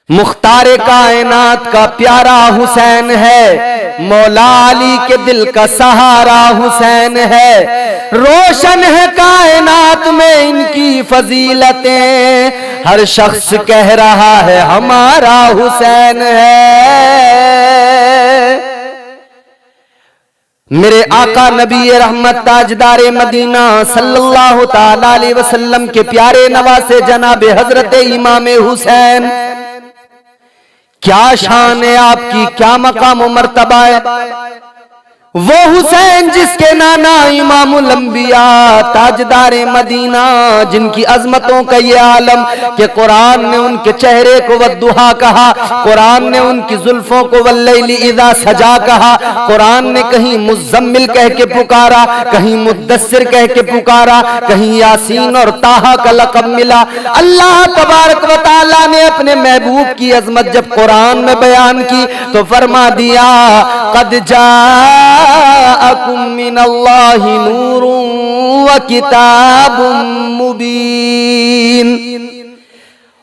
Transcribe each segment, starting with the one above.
मुख्तारे कायनात का प्यारा हुसैन है, मौला अली के दिल का सहारा हुसैन है। रोशन है कायनात में इनकी फजीलतें, हर शख्स कह रहा है हमारा हुसैन है। मेरे आका नबी रहमत ताजदारे मदीना सल्लल्लाहु ताला अलैहि वसल्लम के प्यारे नवासे जनाब हजरत इमाम हुसैन, क्या शान है आपकी, क्या मकाम व मर्तबा है। वो हुसैन जिसके नाना इमामुल अंबिया ताजदारे मदीना, जिनकी अजमतों का ये आलम कि कुरान ने उनके चेहरे को वद्दुहा कहा, कुरान ने उनकी जुल्फों को वल्लैली इज़ा सजा कहा, कुरान ने कहीं मुज़म्मिल कह के पुकारा, कहीं मुद्दस्सिर कह के पुकारा, कहीं यासीन और ताहा का लक़ब मिला। अल्लाह तबारक व तआला ने अपने महबूब की अजमत जब कुरान में बयान की तो फरमा दिया क़द जाअकुम मिनल्लाहि नूरुन व किताबुम मुबीन।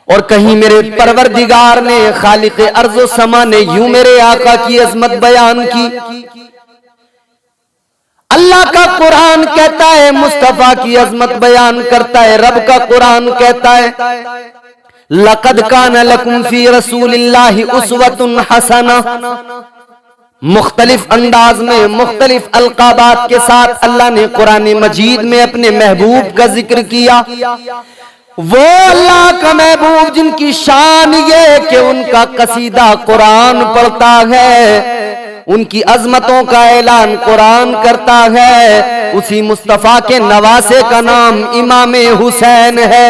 और कहीं मेरे परवरदिगार ने खालिक़े अर्ज़ व समा ने यूं मेरे आका की अजमत बयान की। अल्लाह का कुरान कहता है, मुस्तफा की अजमत बयान करता है, रब का कुरान कहता है लक़द कान लकुम फी रसूलिल्लाहि उस्वतुन हसना। मुख्तलिफ अंदाज में मुख्तलिफ अलकाबात के साथ अल्लाह ने कुरान मजीद में अपने महबूब का जिक्र किया। वो अल्लाह का महबूब जिनकी शान ये कि उनका कसीदा कुरान पढ़ता है, उनकी अजमतों का ऐलान कुरान करता है, उसी मुस्तफा के नवासे का नाम इमाम हुसैन है।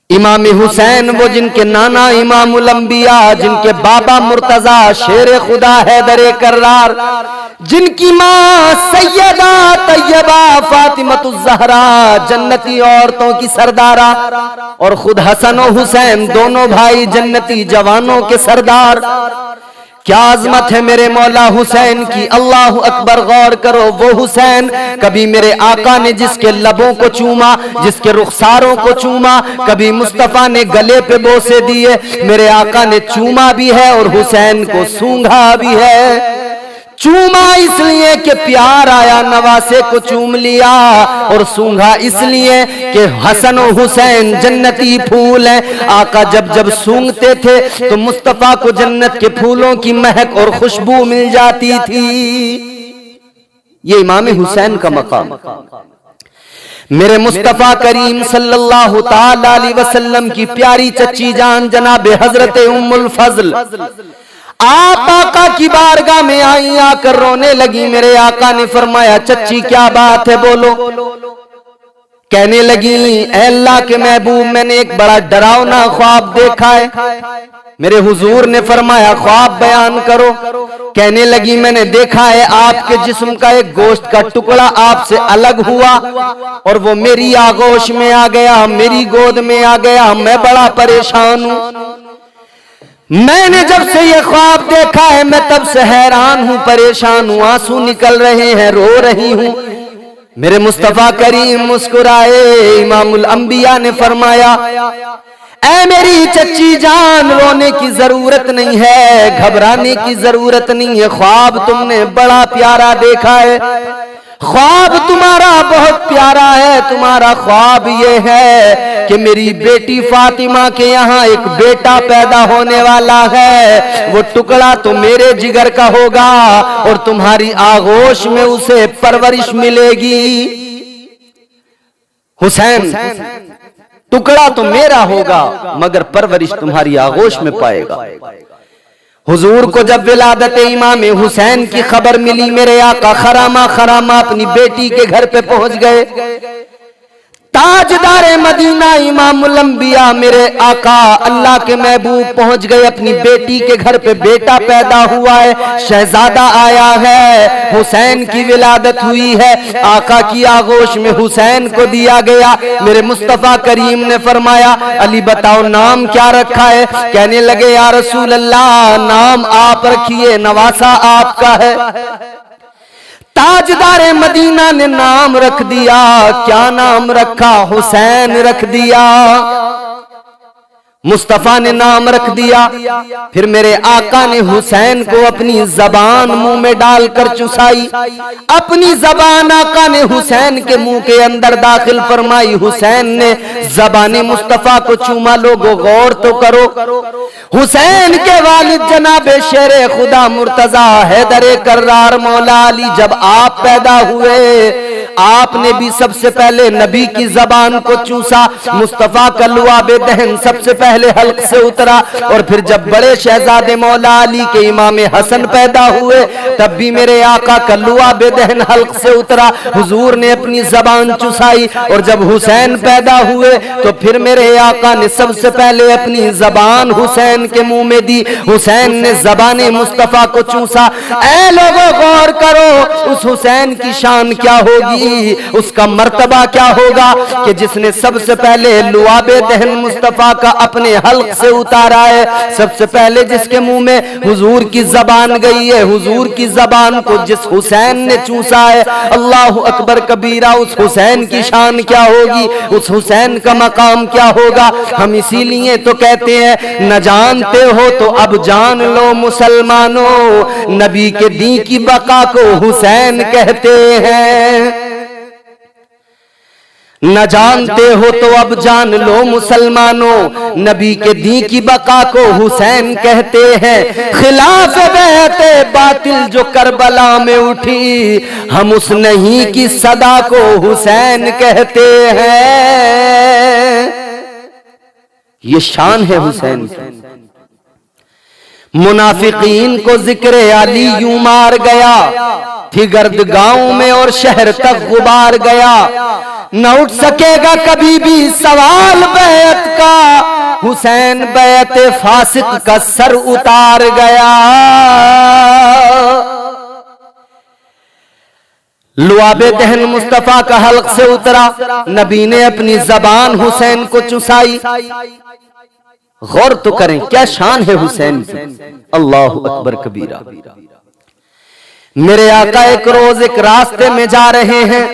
इमाम हुसैन वो जिनके नाना इमामुल अंबिया, जिनके बाबा मुर्तजा शेर खुदा हैदर कर्रार, जिनकी माँ सैयदा तैयबा फातिमतुज़ ज़हरा जन्नती औरतों की सरदारा, और खुद हसन और हुसैन दोनों भाई जन्नती जवानों के सरदार। क्या अजमत है मेरे मौला हुसैन की, अल्लाह अकबर। गौर करो, वो हुसैन कभी मेरे आका ने जिसके लबों को चूमा, जिसके रुखसारों को चूमा, कभी मुस्तफा ने गले पे बोसे दिए, मेरे आका ने चूमा भी है और हुसैन को सूंघा भी है। चूमा इसलिए कि प्यार आया, नवासे को चूम लिया, और सूंघा इसलिए कि हसन और हुसैन जन्नती फूल हैं। आका जब जब सूंघते थे तो मुस्तफा को जन्नत के फूलों की महक और खुशबू मिल जाती थी। ये इमाम हुसैन का मकाम। मेरे मुस्तफा करीम सल्लल्लाहु ताला अलैहि वसल्लम की प्यारी चच्ची जान जनाब हजरत उम्मुल फजल आप आका की बारगाह में आई, आकर रोने लगी। मेरे आका ने फरमाया चच्ची क्या बात है, बोलो। कहने लगी ऐ अल्लाह के महबूब, मैंने एक बड़ा डरावना ख्वाब देखा है। मेरे हुजूर ने फरमाया ख्वाब बयान करो। कहने लगी मैंने देखा है आपके जिस्म का एक गोश्त का टुकड़ा आपसे अलग हुआ और वो मेरी आगोश में आ गया, मेरी गोद में आ गया। मैं बड़ा परेशान हूं। मैंने जब से ये ख्वाब देखा है मैं तब से हैरान हूं, परेशान हूं, आंसू निकल रहे हैं, रो रही हूं। मेरे मुस्तफा करीम मुस्कुराए। इमामुल अंबिया ने फरमाया ऐ मेरी चच्ची जान, रोने की जरूरत नहीं है, घबराने की जरूरत नहीं है। ख्वाब तुमने बड़ा प्यारा देखा है, ख्वाब तुम्हारा बहुत प्यारा है। तुम्हारा ख्वाब ये है कि मेरी बेटी फातिमा के यहाँ एक बेटा पैदा होने वाला है, वो टुकड़ा तो मेरे जिगर का होगा और तुम्हारी आगोश में उसे परवरिश मिलेगी। हुसैन टुकड़ा तो मेरा होगा मगर परवरिश तुम्हारी आगोश में पाएगा। हुजूर को जब विलादत इमाम हुसैन की खबर मिली, मेरे आका खरामा खरामा अपनी बेटी के घर पे पहुंच गए। ताजदारे मदीना इमामुल अंबिया मेरे आका अल्लाह के महबूब पहुंच गए अपनी बेटी के घर पे। बेटा पैदा हुआ है, शहजादा आया है, हुसैन की विलादत हुई है, आका की आगोश में हुसैन को दिया गया। मेरे मुस्तफा करीम ने फरमाया अली बताओ नाम क्या रखा है। कहने लगे या रसूल अल्लाह नाम आप रखिए, नवासा आपका है। ताजदारे मदीना ने नाम रख दिया। क्या नाम रखा? हुसैन रख दिया। मुस्तफा ने नाम रख दिया। फिर मेरे आका ने हुसैन को अपनी जबान मुंह में डालकर चुसाई। अपनी जबान आका ने हुसैन के मुंह के अंदर दाखिल फरमाई। हुसैन ने जबान मुस्तफा को चूमा। लोगों गौर तो करो, हुसैन के वालिद जनाबे शेरे खुदा मुर्तजा हैदर कर्रार मौला अली जब आप पैदा हुए, आपने भी सबसे पहले नबी की जबान को चूसा। मुस्तफा का लुआबे दहन सबसे पहले हल्क से उतरा। और फिर जब बड़े शहजादे मौला अली के इमाम हसन पैदा हुए, तब भी मेरे आका का लुआबे दहन हल्क से उतरा। हुजूर ने अपनी जबान चुसाई। और जब हुसैन पैदा हुए, तो फिर मेरे आका ने सबसे पहले अपनी जबान हुसैन के मुंह में दी। हुसैन ने जबान मुस्तफा को चूसा। ऐ लोगों गौर करो, उस हुसैन की शान क्या होगी, उसका मर्तबा क्या होगा कि जिसने सबसे पहले लुआबे दहन मुस्तफा का अपने हल्क से उतारा है। सबसे पहले जिसके मुंह में हुजूर की जबान गई है, हुजूर की जबान को जिस हुसैन ने चूसा है, अल्लाह अकबर कबीरा, उस हुसैन की शान क्या होगी, उस हुसैन का मकाम क्या होगा। हम इसीलिए तो कहते हैं, न जानते हो तो अब जान लो मुसलमानों, नबी के दी की बका को हुसैन कहते हैं। न जानते हो तो अब जान लो मुसलमानों, नबी के दी की बका को हुसैन कहते हैं। खिलाफ बहते बातिल जो करबला में उठी, हम उस नहीं की सदा को हुसैन कहते हैं। ये शान है हुसैन की। मुनाफिकीन को जिक्र अली यूं मार गया, थी गर्द गांव में और शहर तक गुबार गया। न उठ सकेगा कभी भी सवाल बैत का, हुसैन बैत फासिक का सर उतार गया। लुआबे दहन मुस्तफा का हल्क से उतरा। नबी ने अपनी जबान हुसैन को चुसाई। गौर तो करें, क्या शान है हुसैन की। अल्लाह अकबर कबीरा। मेरे आका एक रोज एक रास्ते में जा रहे हैं।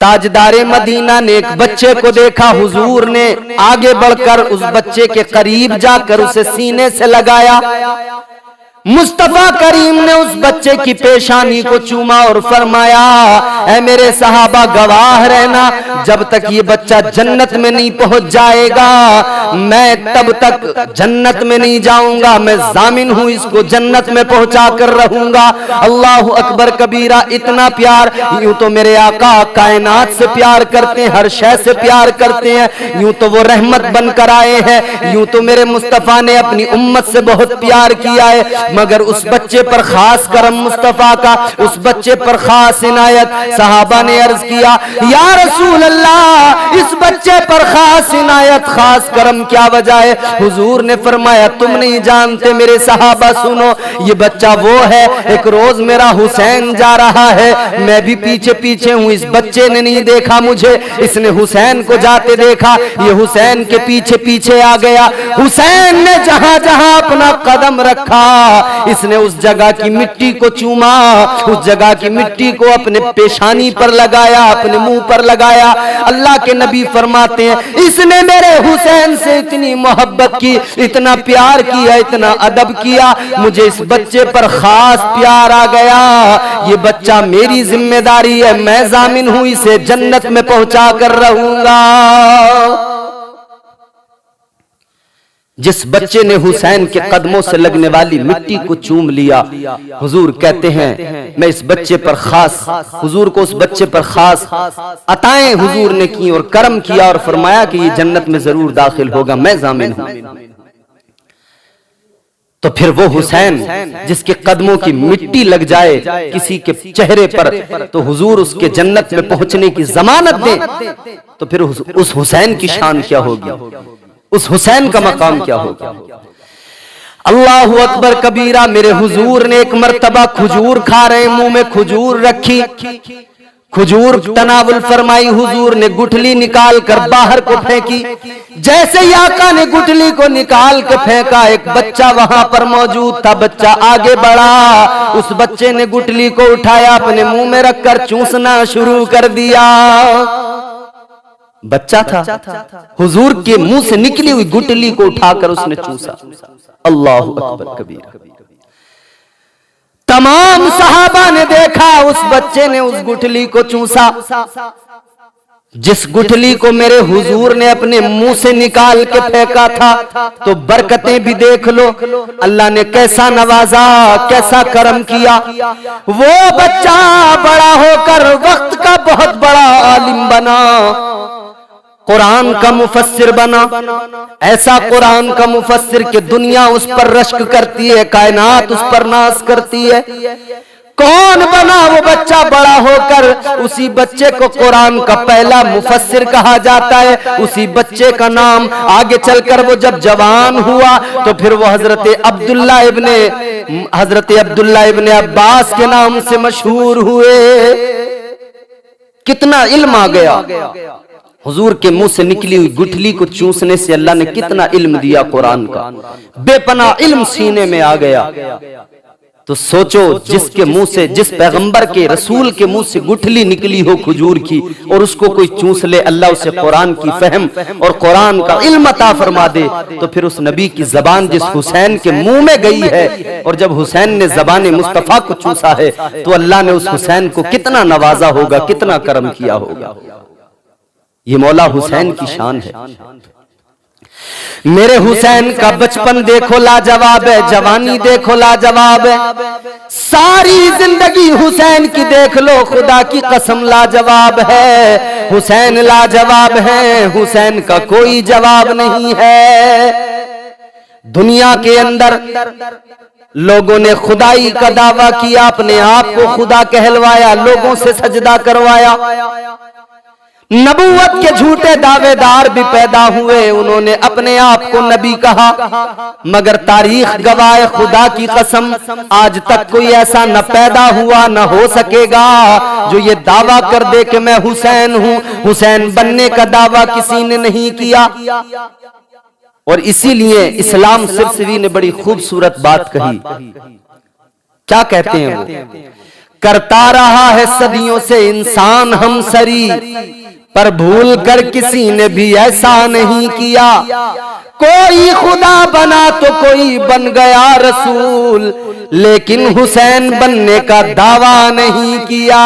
ताजदारे मदीना ने एक बच्चे को देखा। हुजूर ने आगे बढ़कर उस बच्चे के करीब जाकर उसे सीने से लगाया। मुस्तफा करीम ने उस बच्चे की पेशानी को चूमा और फरमाया, ऐ मेरे सहाबा गवाह रहना, जब तक ये बच्चा जन्नत में नहीं पहुंच जाएगा, मैं तब तक जन्नत में नहीं जाऊंगा। मैं जामिन हूं, इसको जन्नत में पहुंचा कर रहूंगा। अल्लाह अकबर कबीरा। इतना प्यार, यूं तो मेरे आका कायनात से प्यार करते हैं, हर शय से प्यार करते हैं। यूं तो वो रहमत बनकर आए हैं। यूं तो मेरे मुस्तफा ने अपनी उम्मत से बहुत प्यार किया है, मगर उस बच्चे पर खास करम मुस्तफा का, उस बच्चे पर खास इनायत। सहाबा ने अर्ज किया, या रसूल अल्लाह, इस बच्चे पर खास इनायत, खास करम क्या वजह है? हुजूर ने फरमाया, तुम नहीं जानते मेरे सहाबा, सुनो, ये बच्चा वो है, एक रोज मेरा हुसैन जा रहा है, मैं भी पीछे पीछे हूं। इस बच्चे ने नहीं देखा मुझे, इसने हुसैन को जाते देखा, ये हुसैन के पीछे पीछे आ गया। हुसैन ने जहां जहां अपना कदम रखा, इसने उस जगह की मिट्टी को चूमा, उस जगह की मिट्टी को अपने पेशानी पर लगाया, अपने मुंह पर लगाया। अल्लाह के नबी फरमाते हैं, इसने मेरे हुसैन से इतनी मोहब्बत की, इतना प्यार किया, इतना अदब किया, मुझे इस बच्चे पर खास प्यार आ गया। ये बच्चा मेरी जिम्मेदारी है, मैं जामिन हूं, इसे जन्नत में पहुंचा कर रहूंगा। जिस बच्चे ने हुसैन के कदमों से लगने वाली मिट्टी को चूम लिया, हुजूर कहते हैं मैं इस बच्चे पर खास, हुजूर को उस बच्चे पर खास अताएं हुजूर ने की और करम किया और फरमाया कि ये जन्नत में जरूर दाखिल होगा, मैं जामिन हूं। तो फिर वो हुसैन जिसके कदमों की मिट्टी लग जाए किसी के चेहरे पर, तो हुजूर उसके जन्नत में पहुंचने की जमानत दें, तो फिर उस हुसैन की शान क्या होगी, उस हुसैन का मकाम क्या होगा। अल्लाहु अकबर कबीरा। मेरे हुजूर ने एक मर्तबा खजूर खा रहे, मुंह में खजूर रखी, खजूर तनावुल फरमाई, हुजूर ने गुठली निकाल कर बाहर को फेंकी। जैसे ही आका ने गुठली को निकाल के फेंका, एक बच्चा वहां पर मौजूद था, बच्चा आगे बढ़ा, उस बच्चे ने गुठली को उठाया, अपने मुंह में रखकर चूसना शुरू कर दिया। बच्चा था, हुजूर के मुंह से निकली हुई गुटली को उठाकर उसने चूसा। अल्लाह अकबर कबीरा। तमाम सहाबा ने देखा उस बच्चे ने उस गुठली को चूसा। जिस गुठली को मेरे हुजूर ने अपने मुंह से निकाल के फेंका था, तो बरकतें भी देख लो, अल्लाह ने कैसा नवाजा, कैसा करम किया। वो बच्चा बड़ा होकर वक्त का बहुत बड़ा आलिम बना, कुरान का मुफस्सिर बना। ऐसा कुरान का मुफस्सिर कि दुनिया उस पर रश्क करती है, कायनात उस पर नाज करती है। कौन बना वो बच्चा बड़ा होकर? उसी बच्चे को कुरान का पहला मुफस्सिर कहा जाता है। उसी बच्चे का नाम आगे चलकर वो जब जवान हुआ तो फिर वो हजरत अब्दुल्ला इब्ने अब्बास के नाम से मशहूर हुए। कितना इल्म आ गया। हुजूर के मुंह से निकली हुई गुठली को चूसने से अल्लाह ने कितना इल्म दिया कुरान का, बेपना इल्म सीने में आ गया। तो सोचो, जिसके मुंह से, जिस पैगंबर के, रसूल के मुंह से गुठली निकली हो खजूर की और उसको कोई चूस ले, अल्लाह उसे कुरान की फहम और कुरान का इल्म अता फरमा दे, तो फिर उस नबी की जबान जिस हुसैन के मुंह में गई है, और जब हुसैन ने जबान मुस्तफा को चूसा है, तो अल्लाह ने उस हुसैन को कितना नवाजा होगा, कितना करम किया होगा। ये मौला हुसैन की शान है। मेरे हुसैन का बचपन देखो लाजवाब है, जवानी देखो लाजवाब है, सारी जिंदगी हुसैन की देख लो, खुदा की कसम लाजवाब है। हुसैन लाजवाब है, हुसैन का कोई जवाब नहीं है। दुनिया के अंदर लोगों ने खुदाई का दावा किया, अपने आप को खुदा कहलवाया, लोगों से सजदा करवाया। नबूवत के झूठे दावेदार भी पैदा हुए, उन्होंने अपने आप को नबी कहा, मगर तारीख गवाह खुदा की कसम आज तक कोई ऐसा न पैदा हुआ न हो सकेगा जो ये दावा कर दे कि मैं हुसैन हूं। हुसैन बनने का दावा किसी ने नहीं किया। और इसीलिए इस्लाम सिरसवी ने बड़ी खूबसूरत बात कही। क्या कहते हैं वो? करता रहा है सदियों से इंसान हमसरी, पर भूल कर किसी ने भी ऐसा नहीं किया। कोई खुदा बना तो कोई बन गया रसूल, लेकिन हुसैन बनने का दावा नहीं किया।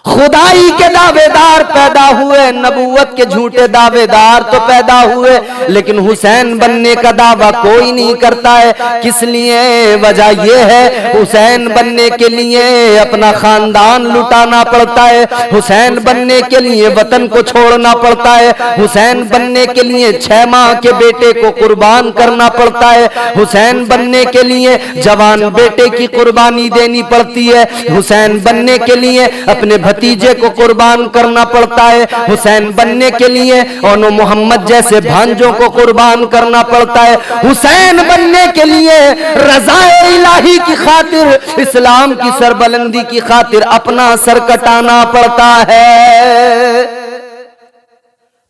खुदाई के दावेदार पैदा हुए, नबूवत के झूठे दावेदार तो पैदा हुए, लेकिन हुसैन बनने का दावा कोई नहीं करता है। किस लिए? वजह यह है, हुसैन बनने के लिए अपना खानदान लुटाना पड़ता है, हुसैन बनने के लिए वतन को छोड़ना पड़ता है, हुसैन बनने के लिए 6 माह के बेटे को कुर्बान करना पड़ता है, हुसैन बनने के लिए जवान बेटे की कुर्बानी देनी पड़ती है, हुसैन बनने के लिए अपने भतीजे को कुर्बान करना पड़ता है, हुसैन बनने के लिए ओनो मोहम्मद जैसे भांजों को कुर्बान करना पड़ता है, हुसैन बनने के लिए रज़ाए इलाही की खातिर, इस्लाम की सरबलंदी की खातिर अपना सर कटाना पड़ता है।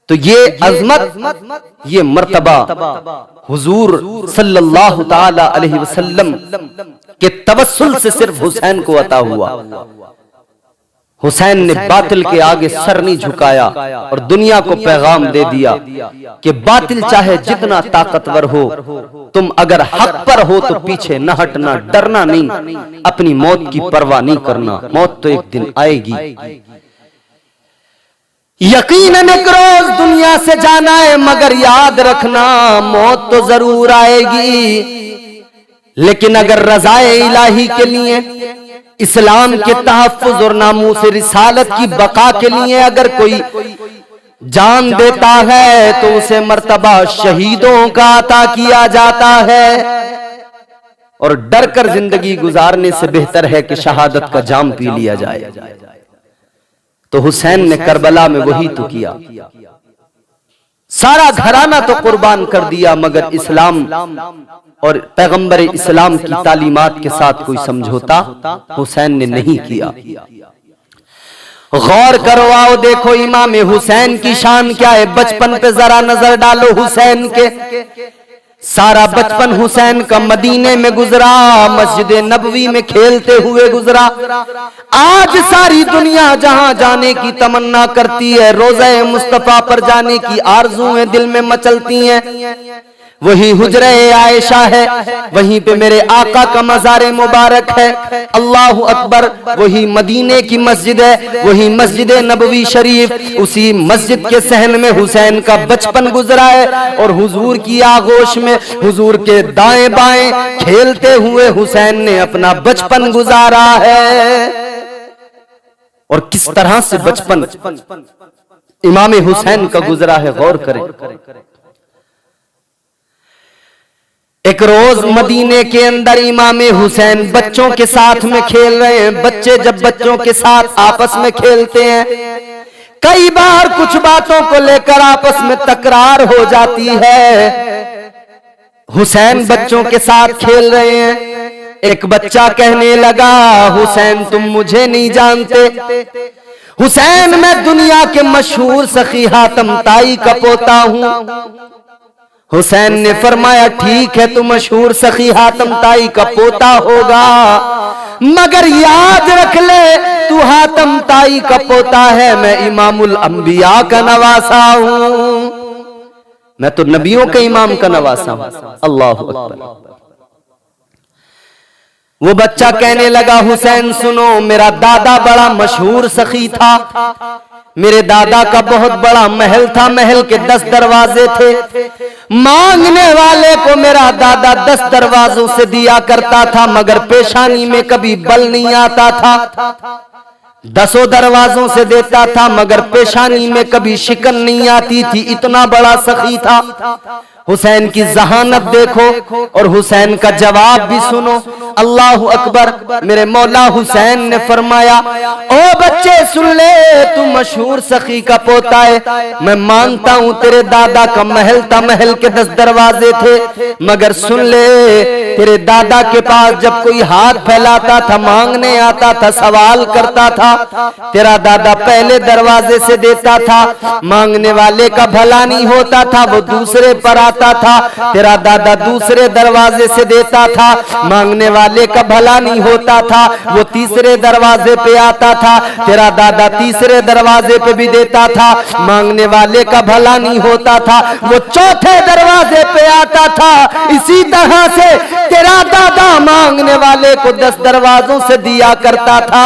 तो ये अजमत, ये मर्तबा हुजूर सल्लल्लाहु ताला अलैहि वसल्लम के तवस्सुल से सिर्फ हुसैन को अता हुआ। हुसैन ने बातिल के आगे सर नहीं झुकाया और दुनिया को पैगाम दे दिया कि बातिल चाहे जितना ताकतवर हो, तुम अगर हक पर हो तो पीछे न हटना, डरना नहीं, अपनी मौत की परवाह नहीं करना। मौत तो एक दिन आएगी, यकीनन एक रोज दुनिया से जाना है, मगर याद रखना मौत तो जरूर आएगी। लेकिन अगर रज़ाए इलाही के लिए, इस्लाम के तहफ़्फ़ुज़ और नामूस रिसालत की बका के लिए अगर कोई जान देता है तो उसे मर्तबा शहीदों का अता किया जाता है। और डर कर जिंदगी गुजारने से बेहतर है कि शहादत का जाम पी लिया जाए। तो हुसैन ने करबला में वही तो किया, सारा घराना तो कुर्बान कर दिया, मगर इस्लाम और पैगंबर इस्लाम की तालीमात के साथ कोई समझौता हुसैन ने नहीं किया। गौर करो, आओ देखो इमाम हुसैन की शान क्या है। बचपन पे जरा नजर डालो हुसैन के। सारा बचपन हुसैन का मदीने में गुजरा, मस्जिद नबवी में खेलते हुए गुजरा। आज सारी दुनिया जहां जाने की तमन्ना करती है, रोज़े मुस्तफा पर जाने की आरज़ुएं दिल में मचलती हैं। वही हुजरे आयशा है, वहीं पे मेरे आका का मज़ार मुबारक है। अल्लाहु अकबर। वही मदीने की मस्जिद है, वही मस्जिद नबवी शरीफ। उसी मस्जिद के सहन में हुसैन का बचपन गुजरा है और हुजूर की आगोश में हुजूर के दाएं बाएं खेलते हुए हुसैन ने अपना बचपन गुजारा है। और किस तरह से बचपन इमाम हुसैन का गुजरा है, गौर करें। एक रोज मदीने के अंदर इमाम हुसैन बच्चों के साथ में खेल रहे हैं। बच्चे जब बच्चों के साथ आपस में खेलते हैं, कई बार कुछ बातों को लेकर आपस में तकरार हो जाती है। हुसैन बच्चों के साथ खेल रहे हैं। एक बच्चा कहने लगा, हुसैन तुम मुझे नहीं जानते। हुसैन मैं दुनिया के मशहूर सखी हातम ताई का पोता हूं। हुसैन ने फरमाया, ठीक है तू मशहूर सखी हातम ताई का पोता होगा, मगर याद रख ले तू हातम ताई का पोता है, मैं इमामुल अंबिया का नवासा हूं। मैं तो नबियों के इमाम का नवासा हूं। अल्लाह अकबर। वो बच्चा कहने लगा, हुसैन सुनो, मेरा दादा बड़ा मशहूर सखी था। मेरे दादा का बहुत बड़ा महल था, महल के 10 दरवाजे थे। मांगने वाले को मेरा दादा 10 दरवाजों से दिया करता था, मगर पेशानी में कभी बल नहीं आता था। 10 दरवाजों से देता था, मगर पेशानी में कभी शिकन नहीं आती थी। इतना बड़ा सखी था। हुसैन की जहानत देखो और हुसैन का जवाब भी सुनो। अल्लाह अकबर। मेरे मौला हुसैन ने फरमाया, ओ बच्चे सुन ले, तू मशहूर सखी का पोता है। मैं मानता हूं तेरे दादा का महल था, महल के 10 दरवाजे थे, मगर सुन ले, तेरे दादा के पास जब कोई हाथ फैलाता था, मांगने आता था, सवाल करता था, तेरा दादा पहले दरवाजे से देता था। मांगने वाले का भला नहीं होता था, वो दूसरे पर आता था। तेरा दादा दूसरे दरवाजे से देता था, मांगने वाले का भला नहीं होता था, वो तीसरे दरवाजे पे आता था। तेरा दादा तीसरे दरवाजे पे भी देता था, मांगने वाले का भला नहीं होता था, वो चौथे दरवाजे पे आता था। इसी तरह से तेरा दादा मांगने वाले को 10 दरवाजों से दिया करता था,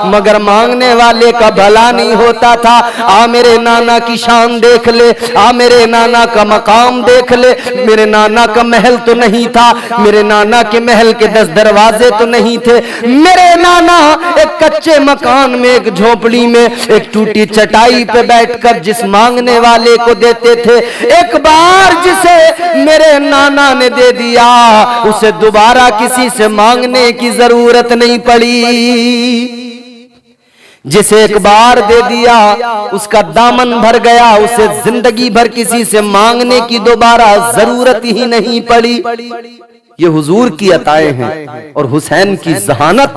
मगर मांगने वाले का भला नहीं होता था। आ मेरे नाना की शान देख ले, आ मेरे नाना का मकाम देख ले। मेरे नाना का महल तो नहीं था, मेरे नाना के महल के 10 दरवाजे तो नहीं थे। मेरे नाना एक कच्चे मकान में, एक झोपड़ी में, एक टूटी चटाई पे बैठकर जिस मांगने वाले को देते थे, एक बार जिसे मेरे नाना ने दे दिया, उसे दोबारा किसी से मांगने की जरूरत नहीं पड़ी। जिसे एक बार दे दिया, उसका दामन भर गया, उसे जिंदगी भर किसी से मांगने की दोबारा जरूरत ही नहीं पड़ी। ये हुजूर की अताएं हैं। और हुसैन की जहानत,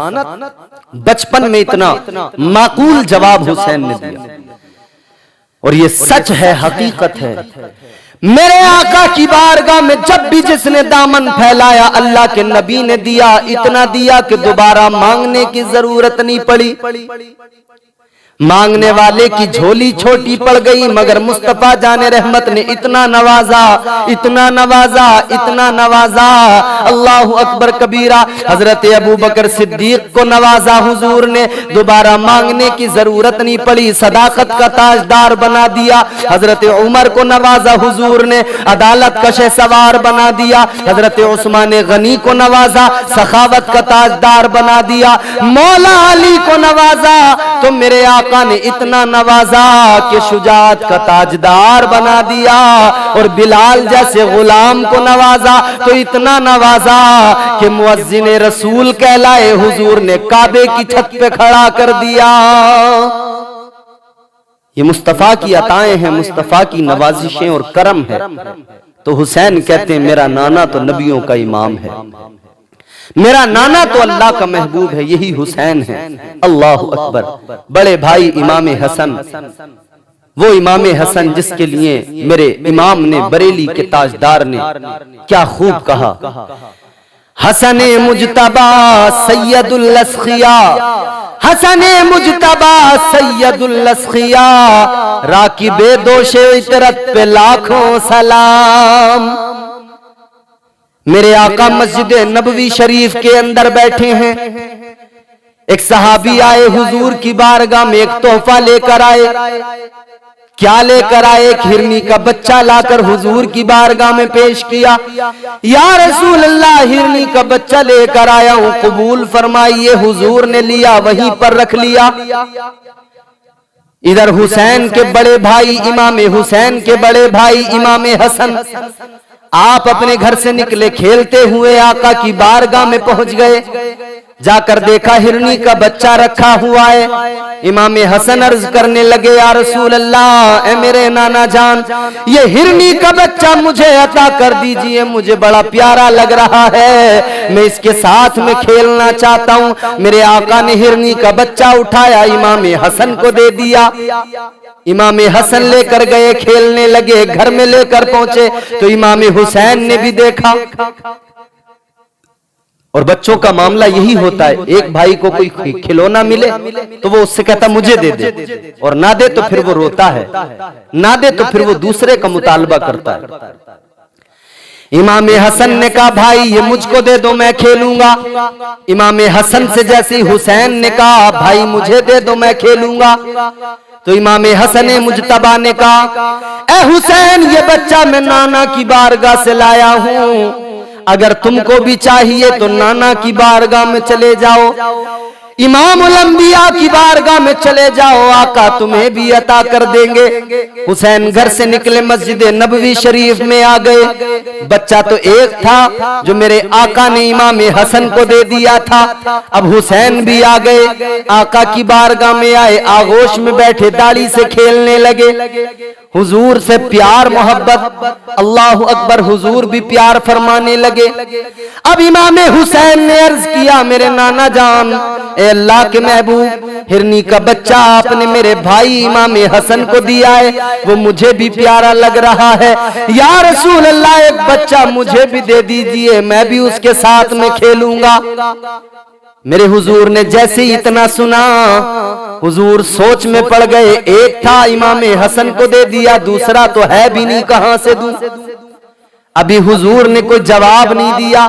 बचपन में इतना माकूल जवाब हुसैन ने दिया। और ये सच है, हकीकत है। मेरे आका की बारगाह में जब भी जिसने दामन फैलाया, अल्लाह के नबी ने दिया, इतना दिया कि दोबारा मांगने की जरूरत नहीं पड़ी। मांगने वाले की झोली छोटी पड़ गई, मगर मुस्तफा जाने रहमत ने इतना नवाजा, इतना नवाजा, इतना नवाजा। अल्लाहु अकबर कबीरा। हजरत अबू बकर सिद्दीक को नवाजा हुजूर ने, दोबारा मांगने की जरूरत नहीं पड़ी, सदाकत का ताजदार बना दिया। हजरत उमर को नवाजा हुजूर ने, अदालत का शहसवार बना दिया। हजरत उस्मान गनी को नवाजा, सखावत का ताजदार बना दिया। मौला अली को नवाजा तो मेरे आका ने इतना नवाजा कि शुजात का ताजदार बना दिया। और बिलाल जैसे गुलाम को नवाजा तो इतना नवाजा कि मुअज्जिन रसूल कहलाए हुजूर ने काबे की छत पे खड़ा कर दिया। ये मुस्तफा की अताएं हैं, मुस्तफा की नवाजिशें और करम है। तो हुसैन कहते हैं, मेरा नाना तो नबियों का इमाम है, मेरा नाना तो अल्लाह का महबूब है, यही हुसैन है। अल्लाह अकबर। बड़े भाई इमाम हसन वो इमाम हसन जिसके लिए मेरे इमाम ने, बरेली के ताजदार ने क्या खूब कहा, हसन मुजतबा सैयदुल अस्खिया, हसन मुजतबा सैयदुल अस्खिया, राकिबे दोशे इतरत पे लाखों सलाम। मेरे आका मस्जिद नबवी शरीफ के अंदर बैठे हैं। एक सहाबी आए हुजूर की बारगाह में, एक तोहफा लेकर आए। क्या लेकर आए? एक हिरनी का बच्चा लाकर हुजूर की बारगाह में पेश किया। या रसूल अल्लाह, हिरनी का बच्चा लेकर आया हूं, कबूल फरमाइए। हुजूर ने लिया, वहीं पर रख लिया। इधर हुसैन के बड़े भाई इमाम हुसैन के बड़े भाई इमाम हसन, आप अपने घर से निकले, खेलते हुए आका की बारगाह में पहुंच गए। जाकर देखा हिरनी का बच्चा रखा हुआ है। इमाम हसन अर्ज करने लगे, या रसूल अल्लाह, ए मेरे नाना जान, ये हिरनी का बच्चा मुझे अता कर दीजिए, मुझे बड़ा प्यारा लग रहा है, मैं इसके साथ में खेलना चाहता हूँ। मेरे आका ने हिरनी का बच्चा उठाया, इमाम हसन को दे दिया। इमाम हसन लेकर गए, खेलने लगे, घर में लेकर पहुंचे तो इमाम हुसैन ने भी देखा। और बच्चों का मामला यही होता है, एक भाई को कोई खिलौना मिले तो वो उससे कहता मुझे दे दे, और ना दे तो फिर वो रोता है, ना दे तो फिर वो दूसरे का मुतालबा करता है। इमाम हसन ने कहा, भाई ये मुझको दे दो, मैं खेलूंगा। इमाम हसन से जैसे हुसैन ने कहा, भाई मुझे दे दो, मैं खेलूंगा, तो इमाम हसन मुजतबा ने कहा, ए हुसैन, ये बच्चा मैं नाना की बारगाह से लाया हूँ, अगर तुमको भी चाहिए तो नाना की बारगाह में चले जाओ, इमामुल अंबिया की बारगाह में चले जाओ, आका तुम्हें भी अता कर देंगे। हुसैन घर से निकले, मस्जिद नबवी शरीफ में आ गए। बच्चा तो एक था जो मेरे आका ने इमाम हसन को दे दिया था। अब हुसैन भी आ गए, आका की बारगाह में आए, आगोश में बैठे, दाढ़ी से खेलने लगे। हुजूर से प्यार मोहब्बत, अल्लाह अकबर, हुजूर भी प्यार फरमाने लगे। अब इमाम हुसैन ने अर्ज किया, मेरे नाना जान, ए अल्लाह के महबूब, हिरनी का बच्चा आपने मेरे भाई इमाम हसन को दिया है, वो मुझे भी प्यारा लग रहा है, या रसूल अल्लाह, एक बच्चा मुझे भी दे दीजिए, मैं भी उसके साथ में खेलूंगा। मेरे हुजूर ने जैसे ही इतना सुना, हुजूर सोच में पड़ गए। एक था इमाम हसन को दे दिया, दूसरा तो है भी नहीं, कहां से दूं। अभी हुजूर ने कोई जवाब नहीं दिया।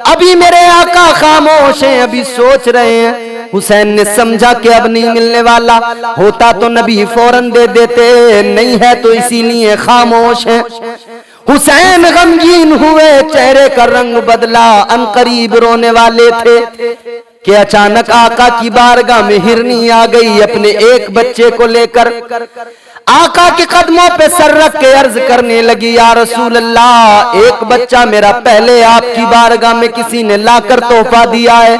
अभी मेरे आका खामोश हैं, अभी सोच रहे हैं। हुसैन ने समझा कि अब नहीं मिलने वाला, होता तो नबी फौरन दे देते, नहीं है तो इसीलिए खामोश है। हुसैन गमगीन हुए, चेहरे का रंग बदला, अनकरीब रोने वाले थे कि अचानक आका की बारगाह में हिरनी आ गई अपने एक बच्चे को लेकर। आका के कदमों पे सर रख के अर्ज करने लगी, या रसूल अल्लाह, एक बच्चा मेरा पहले आपकी बारगाह में किसी ने लाकर तोहफा दिया है,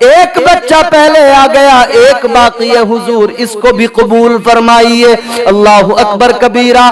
एक बच्चा पहले आ गया, एक बाकी है, हुजूर इसको भी कबूल फरमाइए। अल्लाह अकबर कबीरा।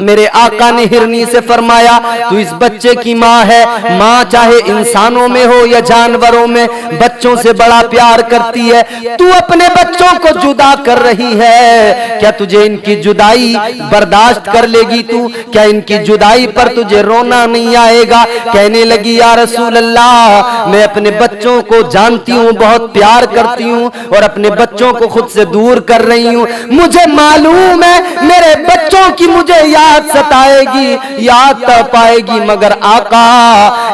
मेरे आका ने हिरनी से फरमाया, तू इस बच्चे की माँ है, माँ चाहे इंसानों में हो या जानवरों में, बच्चों से बड़ा प्यार करती है, तू अपने बच्चों को जुदा कर रही है, क्या तुझे इनकी जुदाई बर्दाश्त कर लेगी? तू क्या इनकी जुदाई पर तुझे रोना नहीं आएगा? कहने लगी, या रसूल अल्लाह, मैं अपने बच्चों को जानती हूँ, बहुत प्यार करती हूँ और अपने बच्चों को खुद से दूर कर रही हूँ, मुझे मालूम है मेरे बच्चों की मुझे याद सताएगी, याद पाएगी, मगर आका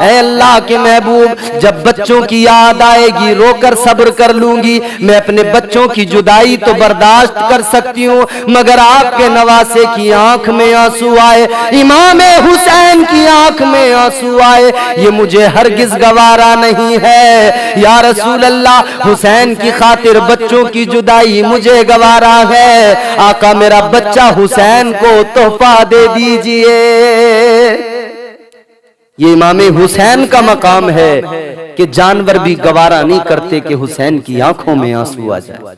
ऐ अल्लाह के महबूब, जब बच्चों की याद आएगी रोकर सब्र कर लूंगी, मैं अपने बच्चों की जुदाई तो बर्दाश्त कर सकती हूँ, मगर आपके नवासे की आंख में आंसू आए, इमाम हुसैन की आंख में आंसू आए, ये मुझे हरगिज गवारा नहीं है। या रसूल अल्लाह, हुसैन की खातिर बच्चों की जुदाई मुझे गवारा है, आका मेरा बच्चा हुसैन को तोहफा दे दीजिए। ये इमाम हुसैन का मकाम है कि जानवर भी गवारा नहीं करते कि हुसैन की आंखों में आंसू आ जाए।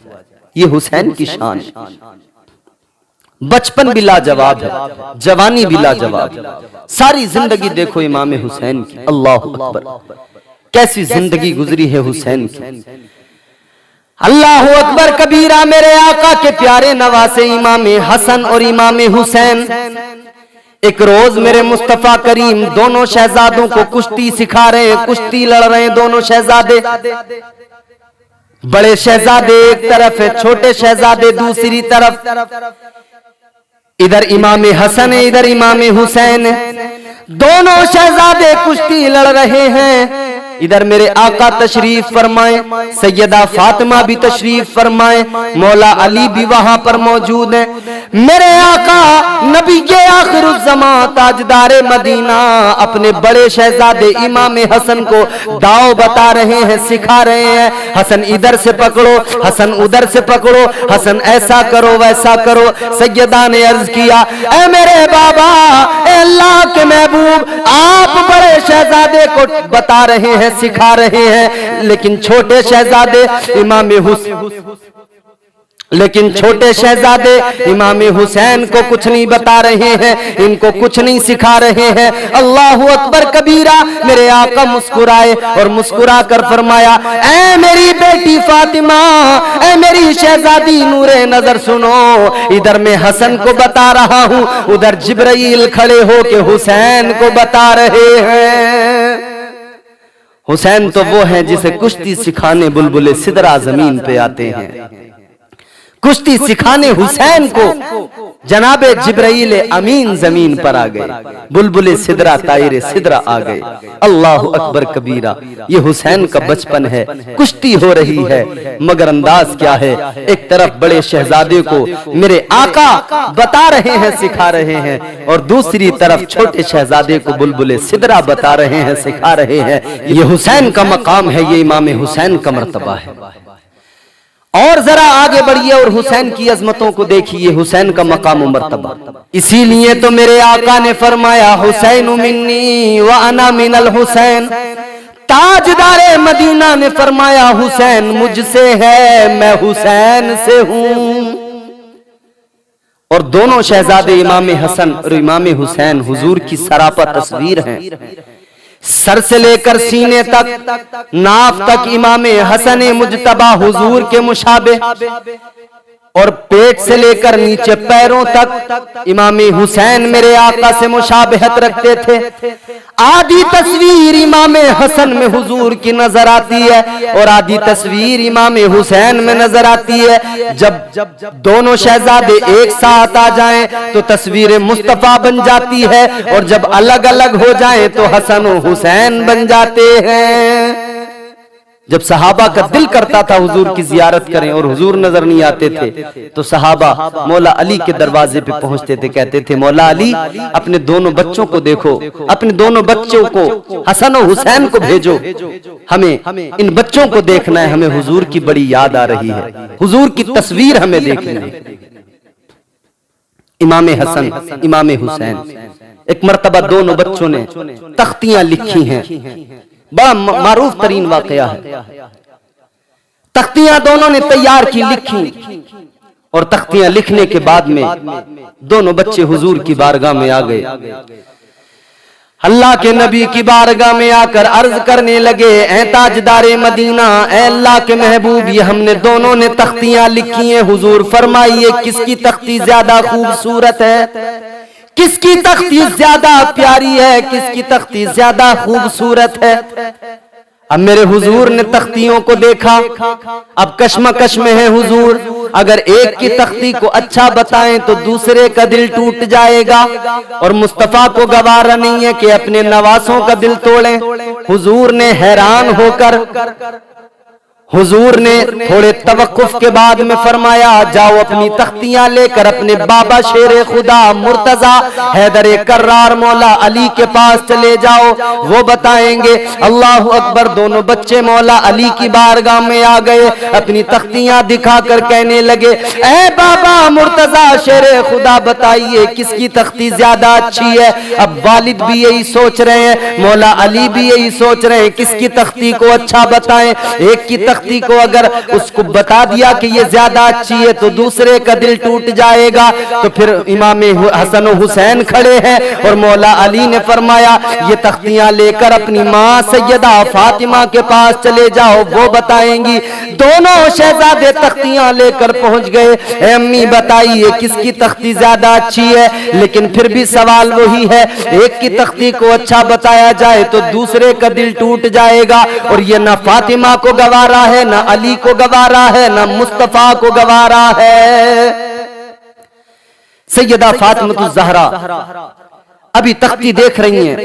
ये हुसैन की शान है। बचपन भी लाजवाब है, जवानी भी लाजवाब है, सारी जिंदगी देखो इमाम हुसैन की। अल्लाह अकबर, कैसी जिंदगी गुजरी है हुसैन की। अल्लाहु अकबर कबीरा। मेरे आका के प्यारे नवासे इमाम हसन और इमाम हुसैन एक रोज मेरे मुस्तफा करीम दोनों शहजादों को कुश्ती सिखा रहे हैं, कुश्ती लड़ रहे हैं दोनों शहजादे। बड़े शहजादे एक तरफ है, छोटे शहजादे दूसरी तरफ। इधर इमाम हसन है, इधर इमाम हुसैन है। दोनों शहजादे कुश्ती लड़ रहे हैं। इधर मेरे आका तशरीफ फरमाए, सैयदा फातिमा भी तशरीफ फरमाए, मौला अली भी वहां पर मौजूद है। मेरे आका नबी के आखिरुज़्ज़मा ताजदारे मदीना अपने बड़े शहजादे इमाम हसन को दाव बता रहे हैं, सिखा रहे हैं। हसन इधर से पकड़ो, हसन उधर से पकड़ो, हसन ऐसा करो वैसा करो। सैयदा ने अर्ज किया, ऐ मेरे बाबा, ऐ अल्लाह के महबूब, आप बड़े शहजादे को बता रहे हैं, सिखा रहे हैं, लेकिन छोटे शहजादे इमाम हुसैन को कुछ नहीं बता रहे हैं, इनको कुछ नहीं सिखा रहे हैं। अल्लाहु अकबर कबीरा। मेरे आका मुस्कुराए और मुस्कुरा कर फरमाया, ऐ मेरी बेटी फातिमा, ऐ मेरी शहजादी नूरे नजर सुनो, इधर मैं हसन को बता रहा हूं, उधर जिब्राइल खड़े होके हुसैन को बता रहे हैं। हुसैन तो वो है जिसे कुश्ती सिखाने बुलबुले सिदरा जमीन पे आते हैं। कुश्ती सिखाने हुसैन को जनाबे जिब्राइल अमीन जमीन पर आ गए, बुलबुले सिदरा तायरे सिदरा आ गए। अल्लाहु अकबर कबीरा। ये हुसैन का बचपन है, कुश्ती हो रही है, मगर अंदाज क्या है, एक तरफ बड़े शहजादे को मेरे आका बता रहे हैं, सिखा रहे हैं, और दूसरी तरफ छोटे शहजादे को बुलबुले सिदरा बता रहे हैं, सिखा रहे हैं। ये हुसैन का मकाम है, ये इमाम हुसैन का मर्तबा है। और जरा आगे बढ़िए और हुसैन की अजमतों को देखिए, हुसैन का मकाम और मर्तबा। इसीलिए तो मेरे आका ने फरमाया, हुसैन मिन्नी व अना मिनल हुसैन। ताजदारे मदीना ने फरमाया, हुसैन मुझसे है, मैं हुसैन से हूं। और दोनों शहजादे इमाम हसन और इमाम हुसैन हुजूर की सरापा तस्वीर हैं। सर से लेकर सीने तक, नाफ तक इमाम हसन मुजतबा हुजूर के मुशाबे, और पेट से लेकर नीचे पैरों तक इमाम हुसैन मेरे आका से मुशाबहत रखते थे। आधी तस्वीर इमाम हसन में हुजूर की नजर आती है और आधी तस्वीर इमाम हुसैन में नजर आती है। जब दोनों शहजादे एक साथ आ जाएं तो तस्वीर मुस्तफा बन जाती है, और जब अलग अलग हो जाएं तो हसन और हुसैन बन जाते हैं। जब सहाबा का दिल करता था हुजूर की जियारत करें और हुजूर नजर नहीं आते थे, तो सहाबा मौला अली के दरवाजे पे पहुंचते थे, कहते थे, मौला अली अपने दोनों बच्चों को देखो, अपने दोनों बच्चों को हसन और हुसैन को भेजो, हमें इन बच्चों को देखना है, हमें हुजूर की बड़ी याद आ रही है, हुजूर की तस्वीर हमें देखनी है। इमाम हसन इमाम हुसैन, एक मर्तबा दोनों बच्चों ने तख्तियां लिखी हैं, बड़ा मारूफ तरीन वाकया है। तख्तियां दोनों ने तैयार की, लिखी, और तख्तियां लिखने के बाद में दोनों बच्चे हुजूर की बारगाह में आ गए। अल्लाह के नबी की बारगाह में आकर अर्ज करने लगे, ऐ ताजदारे मदीना, ऐ अल्लाह के महबूब, ये हमने दोनों ने तख्तियां लिखी हैं, हुजूर फरमाइए किसकी तख्ती ज्यादा खूबसूरत है, किसकी तख्ती ज्यादा प्यारी है, किसकी तख्ती ज्यादा खूबसूरत है। अब मेरे हुजूर ने तख्तियों को देखा, अब कश्मकश में है हुजूर, अगर एक की तख्ती को अच्छा बताएं तो दूसरे का दिल टूट जाएगा, और मुस्तफा को गवारा नहीं है कि अपने नवासों का दिल तोड़ें। हुजूर ने हैरान होकर, हुजूर ने थोड़े तवक्कुफ के बाद में फरमाया, जाओ अपनी तख्तियां लेकर अपने बाबा शेर खुदा मुर्तजा हैदर कर्रार मौला अली के पास चले जाओ, वो बताएंगे। अल्लाहु अकबर। दोनों बच्चे मौला अली की बारगाह में आ गए, अपनी तख्तियां दिखाकर कहने लगे, ऐ बाबा मुर्तजा शेर खुदा बताइए किसकी तख्ती ज्यादा अच्छी है। अब वालिद भी यही सोच रहे हैं, मौला अली भी यही सोच रहे हैं, किसकी तख्ती को अच्छा बताएं। एक की तख्ती को अगर उसको बता दिया कि ये ज्यादा अच्छी है तो दूसरे का दिल टूट जाएगा। तो फिर इमाम हसन और हुसैन खड़े हैं और मौला अली ने फरमाया ये तख्तियां लेकर अपनी माँ सैयदा फातिमा के पास चले जाओ, वो बताएंगी। दोनों शहजादे तख्तियां लेकर पहुंच गए। अम्मी बताइए किसकी तख्ती ज्यादा अच्छी है? लेकिन फिर भी सवाल वही है, एक की तख्ती को अच्छा बताया जाए तो दूसरे का दिल टूट जाएगा। और ये ना फातिमा को गवारा है, ना अली को गवारा है, ना मुस्तफा को गवारा है। सैयदा फातिमा ज़हरा अभी तख्ती देख रही हैं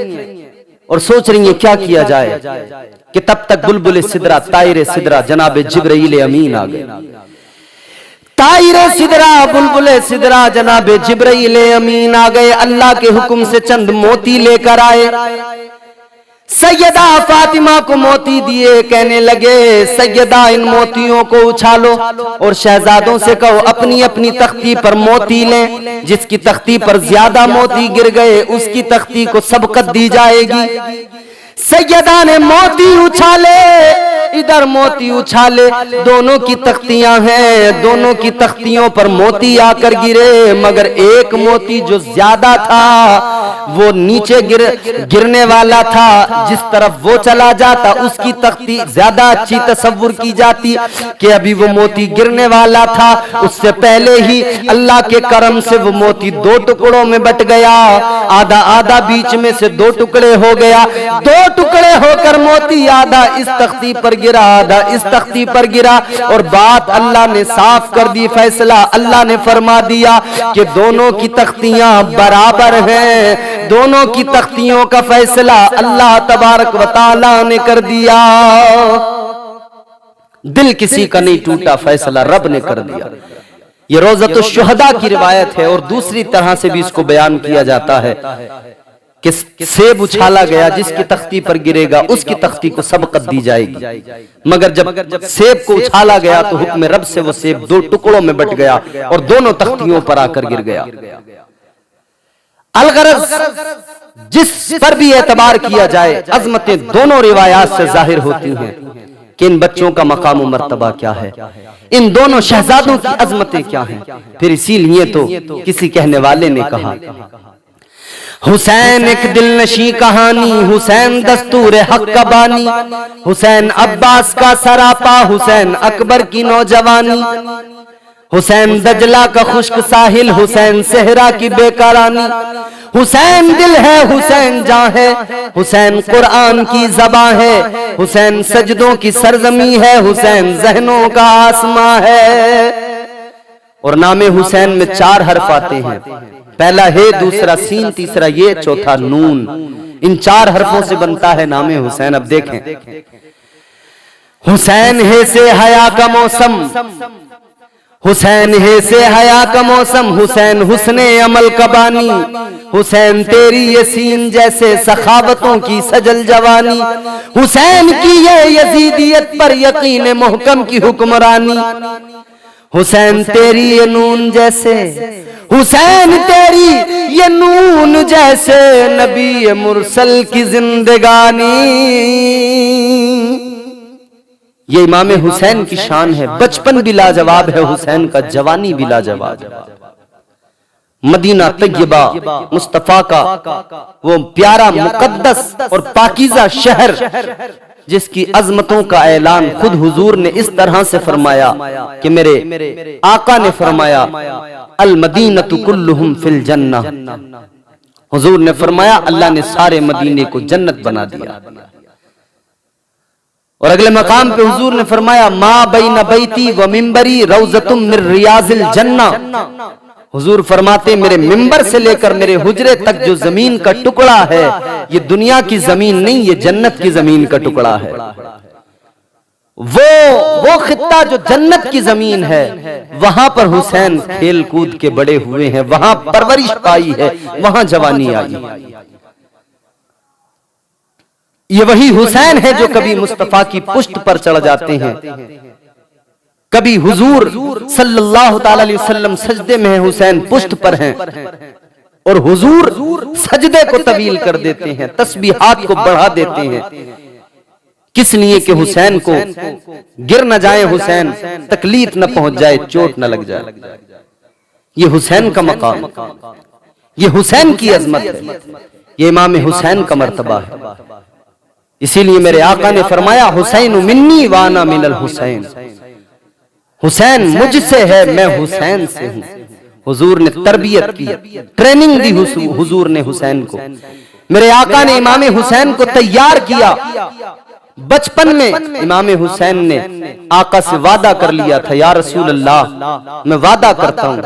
और सोच रही हैं क्या किया जाए कि तब तक बुलबुल सिदरा तायरे सिदरा जनाब जिब्राइल अमीन आ गए। तायरे सिदरा बुलबुल सिदरा जनाब जिब्राइल अमीन आ गए। अल्लाह के हुक्म से चंद मोती लेकर आए। सैयदा फातिमा को मोती दिए, कहने लगे सैयदा इन मोतियों को उछालो और शहजादों से कहो अपनी अपनी तख्ती पर मोती लें। जिसकी तख्ती पर ज्यादा मोती गिर गए उसकी तख्ती को सबकत दी जाएगी। सैयदा ने मोती उछाले, इधर मोती उछाले, दोनों की तख्तियां हैं, दोनों की तख्तियों पर मोती आकर गिरे। मगर एक मोती जो ज्यादा था वो नीचे गिरने वाला था। जिस तरफ वो चला जाता उसकी तख्ती ज्यादा अच्छी तस्वुर की जाती कि अभी वो मोती गिरने वाला था। उससे पहले ही अल्लाह के करम से वो मोती दो टुकड़ों में बट गया। आधा आधा बीच में से दो टुकड़े हो गया। दो टुकड़े होकर मोती आधा इस तख्ती पर गिरा, आधा इस तख्ती पर गिरा। और बात अल्लाह ने साफ कर दी, फैसला अल्लाह ने फरमा दिया कि दोनों की तख्तियां बराबर हैं। दोनों की तख्तियों का फैसला अल्लाह तबारक व तआला ने कर दिया। दिल किसी का नहीं टूटा, फैसला रब ने कर दिया। ये रोज़तुश शुहदा की रिवायत है। और दूसरी तरह से भी इसको बयान किया जाता है कि सेब उछाला गया, जिसकी तख्ती पर गिरेगा उसकी तख्ती को सबकत दी जाएगी। मगर जब सेब को उछाला गया तो हुक्म रब से वो सेब दो टुकड़ों में बट गया और दोनों तख्तियों पर आकर गिर गया। अलगरज जिस पर भी एतबार किया जाए अजमतें दोनों रिवायात से जाहिर होती हैं कि इन बच्चों का मकाम मर्तबा क्या है, इन दोनों शहजादों की अजमतें क्या हैं। फिर इसीलिए तो किसी कहने वाले ने कहा हुसैन एक दिल नशी कहानी, हुसैन दस्तूर हक का बानी, हुसैन अब्बास का सरापा, हुसैन अकबर की नौजवानी, हुसैन दजला का खुश्क साहिल, हुसैन सेहरा की बेकारानी, हुसैन दिल है हुसैन जान है, हुसैन कुरान की ज़बां है, हुसैन सजदों की सरजमी है, हुसैन जहनों का आसमां है। और नामे हुसैन में 4 हर्फ आते हैं, पहला है, दूसरा सीन, तीसरा ये, चौथा नून। इन 4 हर्फों से बनता है नामे हुसैन। अब देखें, हुसैन है से हया का मौसम, हुसैन है से हया का मौसम, हुसैन हुस्ने अमल का बानी, हुसैन तेरी ये सीन जैसे सखावतों की सजल जवानी, हुसैन की ये यजीदियत पर यकीन मुहकम की हुक्मरानी, हुसैन तेरी ये नून जैसे, हुसैन तेरी ये नून जैसे नबी मुरसल की जिंदगानी। ये इमाम हुसैन की शान है। बचपन भी लाजवाब है हुसैन का, जवानी भी लाजवाब है। मदीना तैयबा मुस्तफा का वो प्यारा मुकद्दस और पाकीज़ा शहर जिसकी अजमतों का ऐलान खुद हुजूर ने इस तरह से फरमाया कि मेरे आका ने फरमाया अल मदीनतु कुल्लुहुम फिल जन्नह। हुजूर ने फरमाया अल्लाह ने सारे मदीने को जन्नत बना दिया। और अगले मकाम पे हुजूर ने फरमाया मा बैन बैती व मिंबरी रौज़तुम मिन रियाज़िल जन्नह। हुजूर फरमाते मेरे मिंबर से लेकर मेरे हुजरे तक जो जमीन का टुकड़ा है ये दुनिया की जमीन नहीं, ये जन्नत की जमीन का टुकड़ा है। वो खित्ता जो जन्नत की जमीन है वहां पर हुसैन खेल कूद के बड़े हुए हैं, वहां परवरिश पाई है, वहां जवानी आई। ये वही हुसैन है जो कभी मुस्तफा की पुश्त पर चढ़ जाते हैं, कभी हुजूर सल्लल्लाहु ताला अलैहि वसल्लम सजदे में है, हुसैन पुश्त पर हैं और हुजूर सजदे को तवील कर देते हैं, तस्बीहात को बढ़ा देते हैं किस लिए कि हुसैन को गिर न जाए, हुसैन तकलीफ न पहुंच जाए, चोट न लग जाए। ये हुसैन का मकाम, ये हुसैन की अजमत है, ये इमाम हुसैन का मर्तबा है। इसीलिए मेरे आका ने फरमाया हुसैन मिन्नी वाना मिनल हुसैन, हुसैन मुझसे है मैं हुसैन से हूं। हुजूर ने तरबियत की, ट्रेनिंग दी हुजूर ने हुसैन को। मेरे आका ने इमाम हुसैन को तैयार किया। बचपन में इमाम हुसैन ने आका से वादा कर लिया था, या रसूल अल्लाह, मैं वादा करता हूं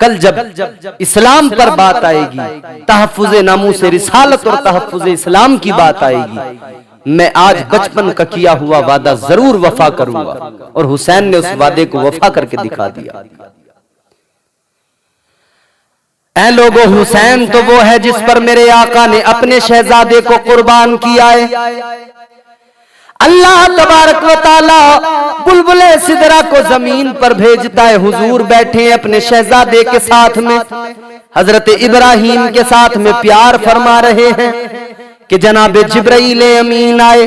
कल जब इस्लाम पर बात आएगी, तहफ्फुज़े नामूस रिसालत और तहफ्फुज़े इस्लाम की बात आएगी, मैं आज बचपन का किया हुआ वादा जरूर वफा करूंगा। और हुसैन ने उस वादे को वफा करके दिखा दिया। ऐ लोगों, हुसैन तो वो है जिस पर मेरे आका ने अपने शहजादे को कुर्बान किया है। अल्लाह तबारक व तआला बुलबुले सिदरा को जमीन पर भेजता है। हुजूर बैठे अपने शहजादे के साथ में, हजरत इब्राहिम के साथ में प्यार फरमा रहे हैं कि जनाब जिब्राइल अमीन आए।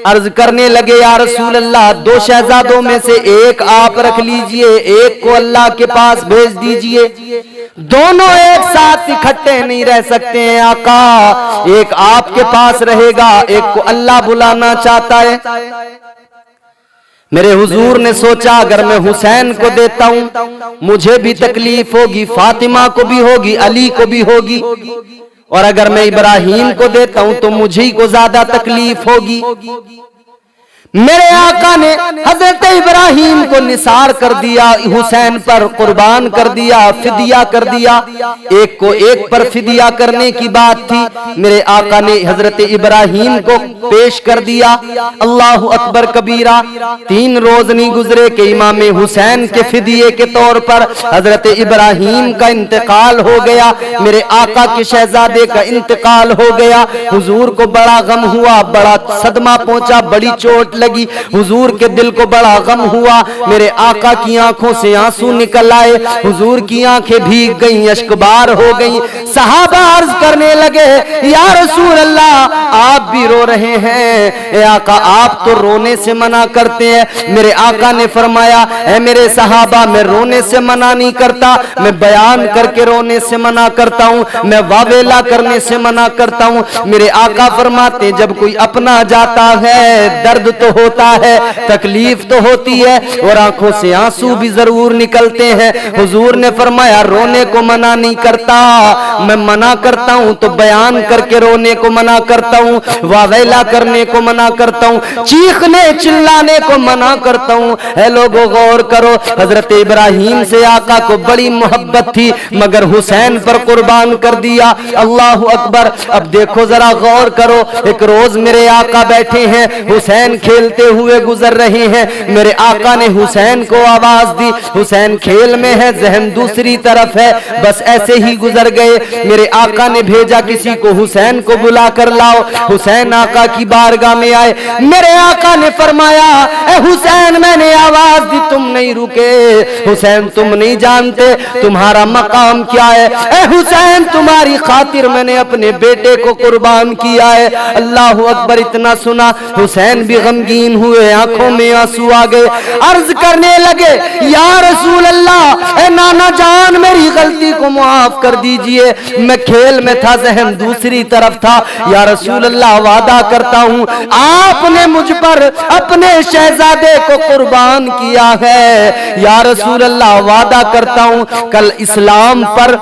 अर्ज करने लगे, या रसूल अल्लाह, दो शहजादों में से एक आप रख लीजिए, एक को अल्लाह के पास भेज दीजिए। दोनों एक साथ इकट्ठे नहीं रह सकते हैं आका, एक आपके पास रहेगा, एक को अल्लाह बुलाना चाहता है। मेरे हुजूर ने सोचा अगर मैं हुसैन को देता हूं मुझे भी तकलीफ होगी, फातिमा को भी होगी, अली को भी होगी, और अगर मैं इब्राहिम को देता हूं तो मुझे को ज्यादा तकलीफ होगी। मेरे आका ने हजरत इब्राहिम को निसार कर दिया, हुसैन पर कुर्बान कर दिया, फिदिया कर दिया। एक को एक पर फिदिया करने की बात थी, मेरे आका ने हजरत इब्राहिम को पेश कर दिया। अल्लाहु अकबर कबीरा। 3 रोज नहीं गुजरे कि इमाम हुसैन के फिदिये के तौर पर हजरत इब्राहिम का इंतकाल हो गया, मेरे आका के शहजादे का इंतकाल हो गया। हुजूर को बड़ा गम हुआ, बड़ा सदमा पहुंचा, बड़ी चोट लगी। हुजूर के दिल को बड़ा गम हुआ। मेरे आका की आंखों से आंसू निकल आए, हुजूर की आंखें भीग गईं, अश्कबार हो गईं। सहाबा अर्ज करने लगे, या रसूल अल्लाह, आप भी रो रहे हैं। ए आका, आप तो रोने से मना करते हैं। मेरे आका ने फरमाया, ऐ मेरे सहाबा, मैं रोने से मना नहीं करता, मैं बयान करके रोने से मना करता हूं, मैं वावेला करने से मना करता हूं। मेरे आका फरमाते, जब कोई अपना जाता है दर्द तो होता है, तकलीफ तो होती है, और आंखों से आंसू भी जरूर निकलते हैं। हुजूर ने फरमाया, रोने को मना नहीं करता, मैं मना करता हूं तो बयान करके रोने को मना करता हूं, वावेला करने को मना करता हूं, चीखने चिल्लाने को मना करता हूं। है लोगों, गौर करो, हजरत इब्राहिम से आका को बड़ी मोहब्बत थी, मगर हुसैन पर कुर्बान कर दिया। अल्लाह अकबर। अब देखो जरा, गौर करो, एक रोज मेरे आका बैठे हैं, हुसैन खेलते हुए गुजर रहे हैं। मेरे आका ने हुसैन को आवाज दी, हुसैन खेल में है, जहन दूसरी तरफ है, बस ऐसे ही गुजर गए। मेरे आका ने भेजा किसी को, हुसैन को बुला कर लाओ। हुसैन आका की बारगाह में आए। मेरे आका ने फरमाया, ए हुसैन, मैंने आवाज दी, तुम नहीं रुके। हुसैन, तुम नहीं जानते तुम्हारा मकाम क्या है। ए हुसैन, तुम्हारी खातिर मैंने अपने बेटे को कुर्बान किया है। अल्लाह अकबर। इतना सुना, हुसैन भी गमगीन हुए, आंखों में आंसू आ गए। अर्ज करने लगे, या रसूल अल्लाह, ए नाना जान, मेरी गलती को माफ कर दीजिए, मैं खेल में था, जहन दूसरी तरफ था। या रसूल अल्लाह, वादा करता हूं आपने मुझ पर अपने शहजादे को कुर्बान किया है। या रसूल अल्लाह, वादा करता हूं कल इस्लाम पर,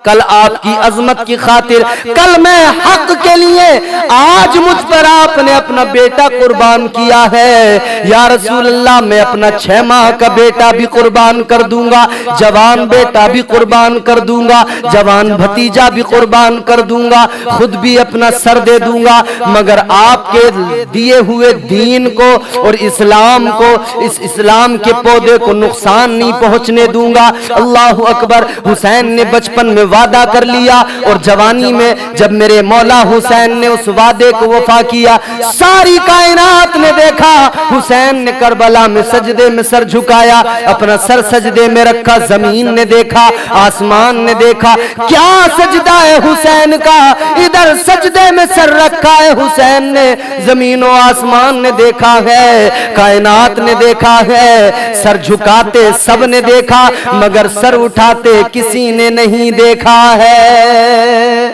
कल आपकी अजमत की खातिर, कल मैं हक के लिए, आज मुझ पर आपने अपना बेटा कुर्बान किया है। या रसूल अल्लाह, मैं अपना 6 माह का बेटा भी कुर्बान कर दूंगा, जवान बेटा भी कुर्बान कर दूंगा, जवान भतीजा भी कुर्बान कर दूंगा, खुद भी अपना सर दे दूंगा, मगर आपके दिए हुए दीन को और इस्लाम को, इस इस्लाम के पौधे को नुकसान नहीं पहुंचने दूंगा। अल्लाह अकबर। हुसैन ने बचपन में वादा कर लिया, और जवानी में जब मेरे मौला हुसैन ने उस वादे को वफा किया, सारी कायनात ने देखा, हुसैन ने करबला में सजदे में सर झुकाया, अपना सर सजदे में रखा, जमीन ने देखा, आसमान ने देखा, क्या सजदा है हुसैन का, इधर सजदे में सर सर रखा है हुसैन ने, जमीन व आसमान ने देखा है, कायनात ने देखा है, सर झुकाते सब ने देखा मगर सर उठाते किसी ने नहीं देखा है।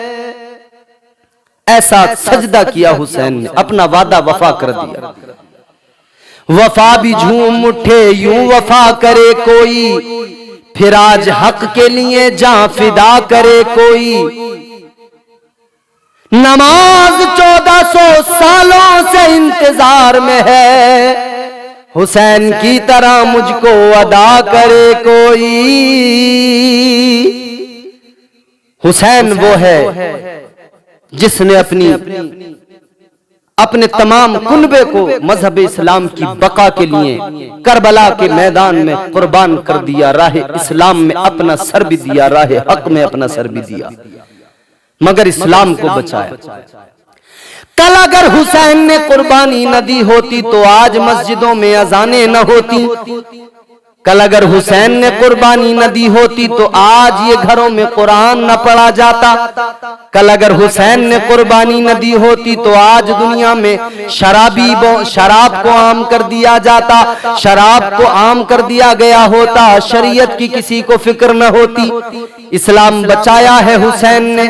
ऐसा सजदा किया हुसैन ने, अपना वादा वफा कर दिया। वफा भी झूम उठे यूं वफा करे कोई, फिर आज हक के लिए जान फिदा करे कोई। नमाज 1400 सालों से इंतजार में है, हुसैन की तरह मुझको अदा करे कोई। हुसैन वो है जिसने अपने तमाम कुनबे को मजहब इस्लाम की बका के लिए करबला के मैदान में कुर्बान कर दिया। राह इस्लाम में अपना सर भी दिया, राह हक में अपना सर भी दिया, मगर इस्लाम को बचाया। कल अगर हुसैन ने कुर्बानी न दी होती तो आज मस्जिदों में अजानें न होती। कल अगर हुसैन ने कुर्बानी न दी होती तो आज ये घरों में कुरान न पढ़ा जाता। कल अगर हुसैन ने कुर्बानी न दी होती तो आज दुनिया में शराब को आम कर दिया जाता, शराब को आम कर दिया गया होता, शरीयत की किसी को फिक्र न होती। इस्लाम बचाया है हुसैन ने,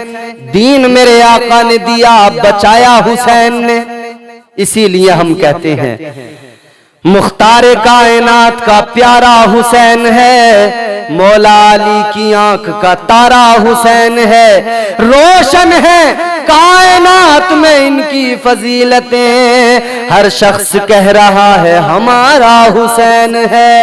दीन मेरे आका ने दिया, बचाया हुसैन ने। इसीलिए हम कहते हैं मुख्तारे कायनात का प्यारा हुसैन है, मौला अली की आंख का तारा हुसैन है। रोशन है कायनात में इनकी फजीलतें, हर शख्स कह रहा है हमारा हुसैन है।